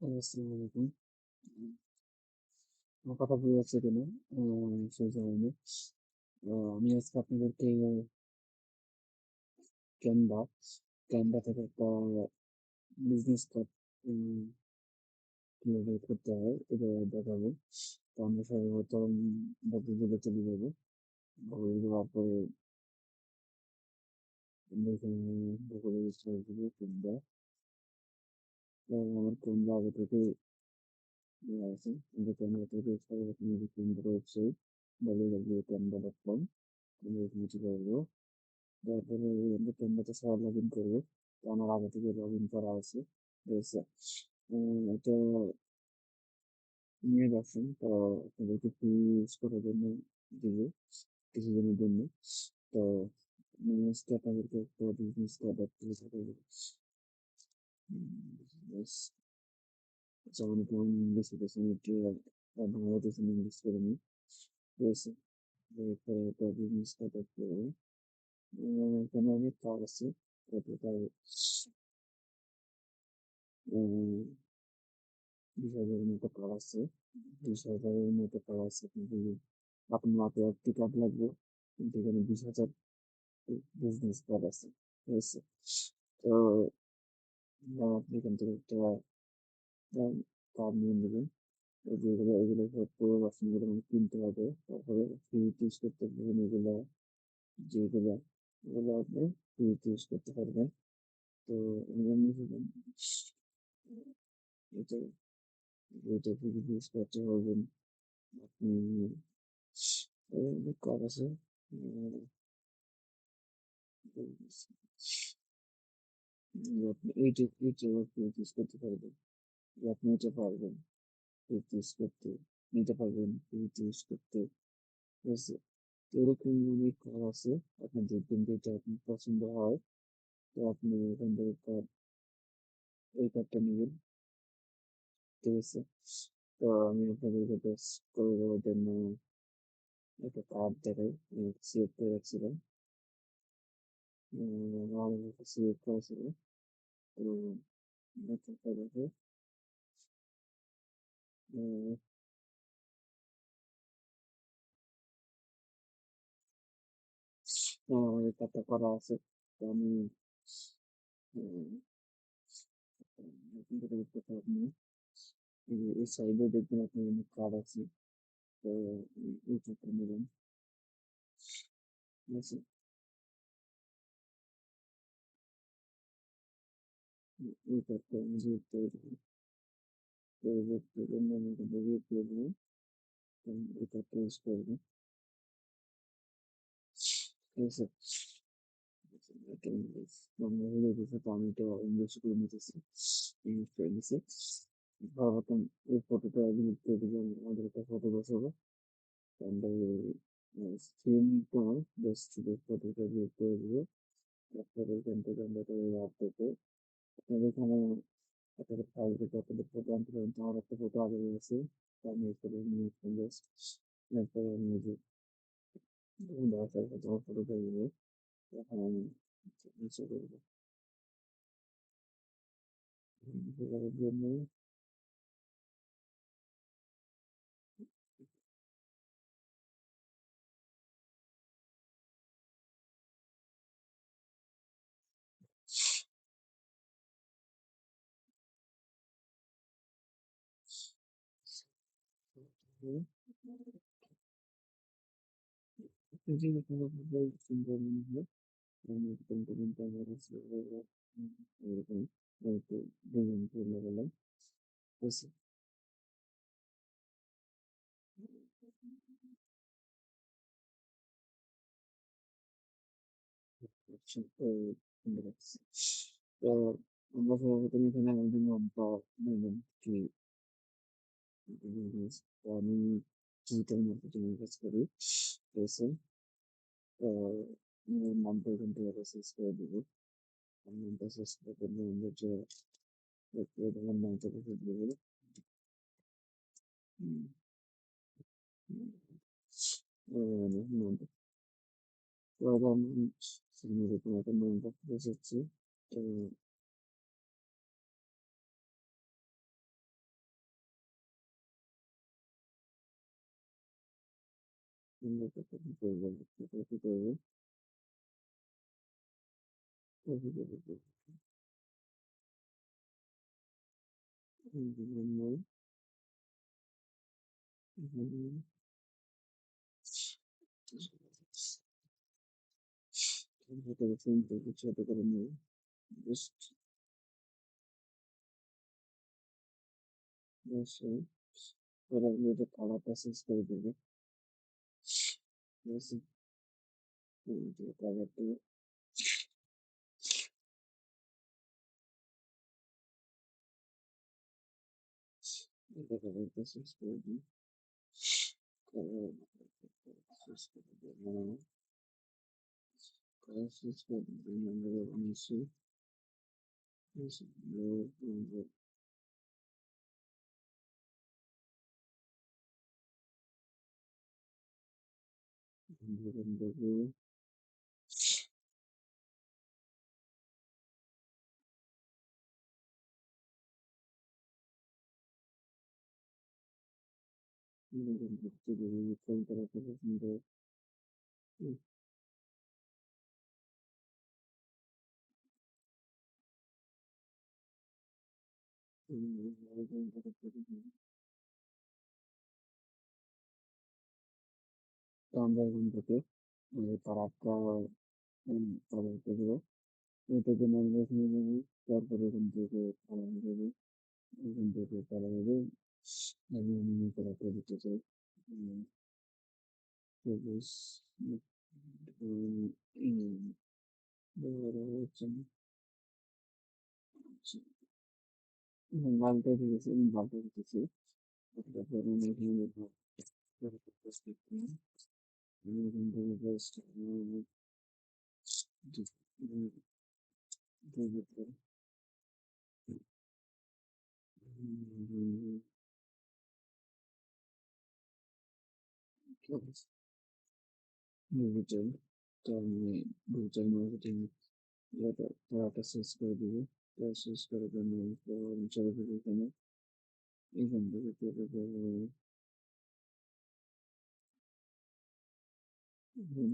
আসসালামু আলাইকুম। আমার কথা বুঝা যাচ্ছে কিনা? সেই কারণে আমি আজকে আপনাদেরকে Canva, Canva থেকে একটা বিজনেস কার্ড কিভাবে করতে হয় এটা দেখাবো। তো আমরা সর্বপ্রথম গুগলে চলে যাবো। গুগলে যাওয়ার পরে আমরা এখানে গুগলে সার্চ দিব Canva। তো আমার Canva আগে থেকে দেওয়া আছে। আমরা Canva থেকে সর্বপ্রথম Canva ওয়েবসাইট www.canva.com আমরা এখানে চলে আসবো। তারপরে আমরা ক্যানভাতে সবাই লগ ইন করবো। তো আমার আগে থেকে লগ ইন করা আছে। ঠিক আছে? এটা নিয়ে যাচ্ছেন তো আপনাদেরকে ফ্রি ইউজ করার জন্য দিবে কিছুদিনের জন্য। তো আজকে আপনাদেরকে একটা বিজনেস কার্ড যেমন কেমন ইংলিশ লিখেছেন একটু বাংলাদেশে ইংলিশ করে নিই। ঠিক আছে? এরপরে একটা বিজনেস কার্ড করবো। এখানে অনেক কাজ আছে। তারপরে 20,000 এর মতো কাজ আছে। 20,000 এর মতো কাজ আছে। কিন্তু আপনার হাতে একটি কার্ড লাগবে। কিন্তু এখানে 20,000 বিজনেস কার্ড আছে। ঠিক আছে? তো আপনি এখান থেকে একটা কার্ড নিয়ে নেবেন। এগুলো সব পুরো অপশনগুলো কিনতে হবে। তারপরে ফ্রি ইউজ করতে পারবেন এগুলো যেগুলো এগুলো আপনি ফ্রি ইউজ করতে পারবেন। তো এগুলো নিয়ে এটা এটা ফ্রি ইউজ করতে পারবেন। আপনি অনেক কাজ আছে। আপনি এইটা ইউজ করতে পারবেন। আপনি এটা পারবেন ইউজ করতে, নিতে পারবেন ইউজ করতে। ঠিক আছে? তো এরকম অনেক কাজ আছে। আপনি দেখবেন যেটা আপনার পছন্দ হয়। তো আপনি এখান থেকে এই কার্ডটা নেবেন। ঠিক আছে? তো আমি আপনাদেরকে জাস্ট করে দেওয়ার জন্য একটা কার্ড দেখাই। সিলেক্ট করে রাখছিলাম। আমার কাছে সিলেক্ট করা ছিল। তো এটা দেখে উম আমার এই কার্ডটা করা আছে। তো আমি উম এখান থেকে দেখতে পাবেন। এই সাইডে দেখবেন আপনি অনেক কার্ড আছে। তো এই কার্ডটা নেবেন। ঠিক আছে? এই কার্ডটা আমি সিলেক্ট করে দেবো। পরবর্তী জন্য আমি এখান থেকে দিয়ে দেবো। এই কার্ডটা ইউজ করবো। ঠিক আছে? এটা ইংলিশ। বাংলা হলে বুঝতে তো আমি এটা ইংলিশ করে নিতেছি। ইংলিশ করে নিছি। সর্বপ্রথম এই ফটোটা ডিলিট করে দিবেন। আমাদের একটা ফটো বসাবো। আমরা স্ক্রিনটা জাস্ট শুধু ফটোটা ডিলিট করে দিব। তারপরে এখান থেকে আমরা এটা অ্যাড করবো। আপনাদের এখানে আপনাদের ফাইল থেকে আপনাদের ফটো আনতে পারেন। তো আমার একটা ফটো আগে রয়েছে। তো আমি এরপরে নিয়ে জাস্ট এরপরে আমি এই যে দেওয়ার সাথে সাথে আমার ফটোটা দিবে। এখন আমি নিচে করবো। করার জন্য যেরকমভাবে সুন্দর মনে হয় আমি এরকম ডিজাইনটা আমার কাছে এরকম হয়তো ডিজাইন করে গেলাম। বুঝছি? আচ্ছা, তো সুন্দর লাগছে। তো আমরা সর্বপ্রথম এখানে আমাদের নামটা নেবেন কি তো আমি ডিজিটাল মার্কেটিং এর কাজ করি। ঠিক আছে? তো আমার নামটা এখান থেকে সার্চ করে দিব। আমার নামটা সার্চ করে দিলে আমরা যে আমার নামটা লিখে দেবো। হুম, নামটা তো আমি এরকম একটা নামটা বসাচ্ছি। তো আমরা কত কি করবো, কত কি করবো, কত কি করবো, বিভিন্ন বিভিন্ন করে ফোন করবো, ছোট করে নেবো, জাস্ট অবশ্যই ওরা এটা কালারটা চেঞ্জ করে দেবে, ঠিক আছে? কালারটা এটা কালারটা চেঞ্জ করে দিই, কালার চেঞ্জ করে দেবো, কালার চেঞ্জ করে দিই, আমরা নিশ্চয়ই দেবো, দেখতে দেবো, কোন কালারটা পছন্দ, তো আমরা এখান থেকে কালারটা কালার করবো, এটাকে আমরা এখানে নেবো, তারপরে এখান থেকে কালার দেবো, এখান থেকে কালার দেবো, আমি অন্য কালারটা দিতে চাই, সবুজ, হচ্ছে লালটা দিয়েছি, লালটা দিতেছি, তারপরে আমি এখানে দেবো, আমি এখান থেকে জাস্ট ডিজিটাল, তো আমি ডিজিটাল মার্কেটিং পড়াটা শেষ করে দিবো, শেষ করার জন্য চলে যাবো এখানে, এখান থেকে চলে যাবো এখান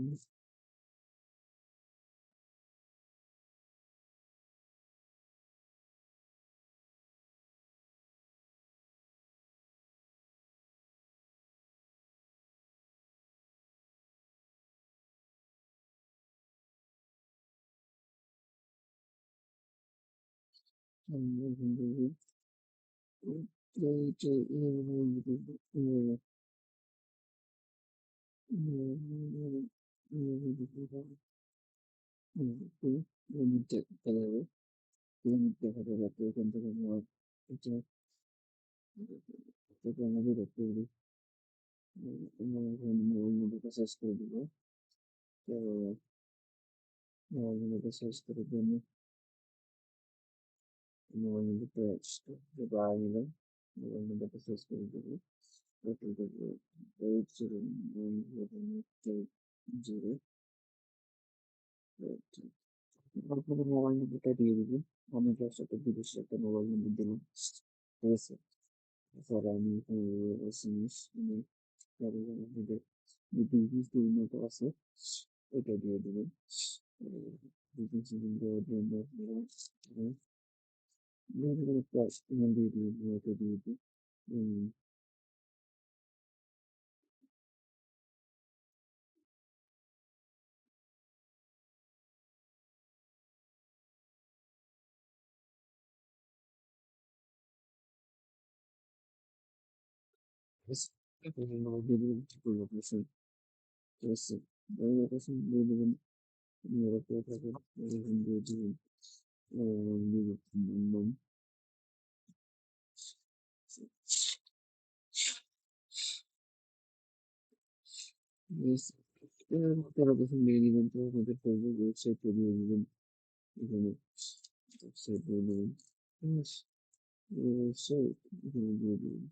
থেকে দেখা যাবে, দেখা যাবে এখান থেকে আমার এটা আমাকে দেখতে হবে, মোবাইল নম্বরটা সার্চ করে দিব, তো মোবাইল নম্বরটা সার্চ করার জন্য মোবাইল নম্বরটা পাওয়া গেল, মোবাইল নম্বরটা সার্চ করে দেবো, ওটা দেবো 809 তারপরে মোবাইল নম্বরটা দিয়ে দিবি, আমি তার সাথে বিদেশি একটা মোবাইল নম্বর দিলাম, ঠিক আছে? এছাড়া আমি এসএমএস আমাদের যে বিজনেস মতো আছে ওটা দিয়ে দেবেন, বিজনেস দেওয়ার জন্য প্রাইস দিয়ে দিবেন, ওটা দিয়ে দিই, দিয়ে দিবেন, ঠিক আছে? ঠিক আছে, লোকেশন দিয়ে দেবেন, ওটা থাকবে, লোকেশন দিয়ে দিবেন, নাম, লোকেশন দিয়ে দিবেন, তো আমাদের ফেসবুক ওয়েবসাইটে দিয়ে দিবেন, এখানে ওয়েবসাইট দিয়ে দেবেন, ঠিক আছে? ওয়েবসাইট এখানে দিয়ে দিবেন,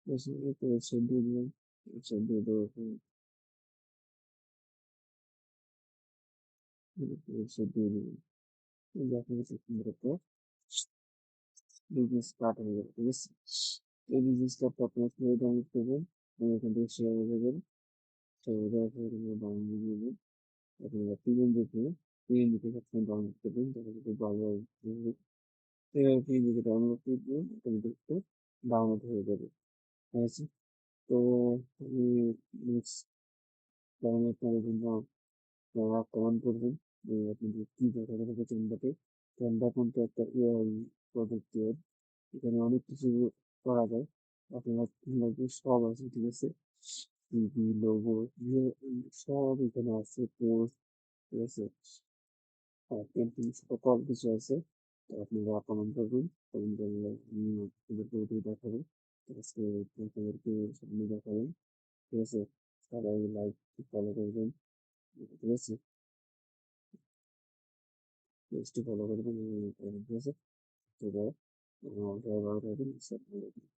ওয়েবসাইট দিয়ে দিবেন, ওয়েবসাইট দিয়ে দেওয়ার পর ওয়েবসাইট দিয়ে দিবেন, দেখা গেছে সুন্দর একটা বিজনেস স্টার্ট হয়ে যাবে, ঠিক আছে? এই বিজনেসটা আপনার কিভাবে ডাউনলোড করবেন, আমি এখান থেকে শেয়ার করে দেবেন, তো এটা হচ্ছে আপনার ডাউনলোড করবেন। আপনারা পিএনজি থেকে আপনি ডাউনলোড করবেন, তাহলে যদি ভালো এভাবে পিএনজি ডাউনলোড করবেন, অটোমেটিক ডাউনলোড হয়ে যাবে। ঠিক আছে? তো আপনি নেক্সট ডাউনলোড করার জন্য আপনারা কমেন্ট করবেন যে আপনাদের কি দেখাতে হবে ক্যানভাতে। ক্যানভা কিন্তু একটা এআই প্রযুক্তির, এখানে অনেক কিছু করা যায়। আপনার লোগো সব আছে, ঠিক আছে? টিভি লোগো সব এখানে আছে, পোস্ট, ঠিক আছে? আর পেন্টিং সকল কিছু আছে। তো আপনারা কমেন্ট করবেন, কমেন্ট করলে আমি আপনাদেরকে ওইটাই দেখাবো। ঠিক আছে? আপনাদেরকে সামনে দেখাবেন, ঠিক আছে? সবাই লাইক ফলো করবেন, ঠিক আছে? পেজটি ফলো করবেন, ঠিক আছে? তো সবাই ভালো থাকবেন, আসসালামু আলাইকুম।